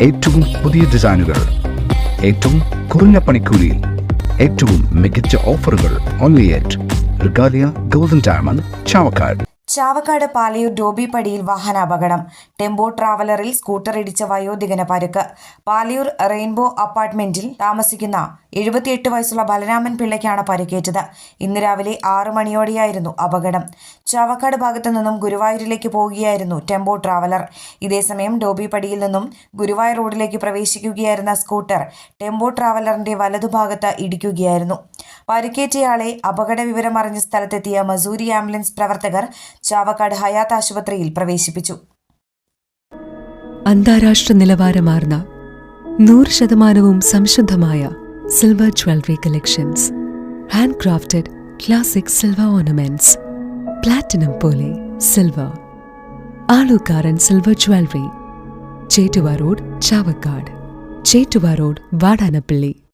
ഏറ്റവും പുതിയ ഡിസൈനുകൾ, ഏറ്റവും കുറഞ്ഞ പണിക്കൂലിയിൽ, ഏറ്റവും മികച്ച ഓഫറുകൾ. Only at Regalia Golden Diamond, Chavakkad. Chavakkad Palayoor ഡോബി പടിയിൽ വാഹനാപകടം. ടെമ്പോ ട്രാവലറിൽ സ്കൂട്ടർ ഇടിച്ച വയോധികന് പരുക്ക്. പാലയൂർ റെയിൻബോ അപ്പാർട്ട്മെന്റിൽ താമസിക്കുന്ന 78 വയസ്സുള്ള ബലരാമൻ പിള്ളയ്ക്കാണ് പരിക്കേറ്റത്. ഇന്ന് രാവിലെ 6 മണിയോടെയായിരുന്നു അപകടം. ചാവക്കാട് ഭാഗത്തു നിന്നും ഗുരുവായൂരിലേക്ക് പോകുകയായിരുന്നു ടെമ്പോ ട്രാവലർ. ഇതേസമയം ഡോബി പടിയിൽ നിന്നും ഗുരുവായൂർ റോഡിലേക്ക് പ്രവേശിക്കുകയായിരുന്ന സ്കൂട്ടർ ടെമ്പോ ട്രാവലറിന്റെ വലതുഭാഗത്ത് ഇടിക്കുകയായിരുന്നു. പരിക്കേറ്റയാളെ അപകട വിവരം അറിഞ്ഞ സ്ഥലത്തെത്തിയ മസൂരി ആംബുലൻസ് പ്രവർത്തകർ ചാവക്കാട് ഹയാത്ത് ആശുപത്രിയിൽ പ്രവേശിപ്പിച്ചു. അന്താരാഷ്ട്ര നിലവാരമാർന്ന 100% സംശുദ്ധമായ silver jewellery collections, hand crafted classic silver ornaments, platinum പോലെ silver, Alukaran silver jewellery, Chettuva road Chavakkad, Chettuva road Vadanappally.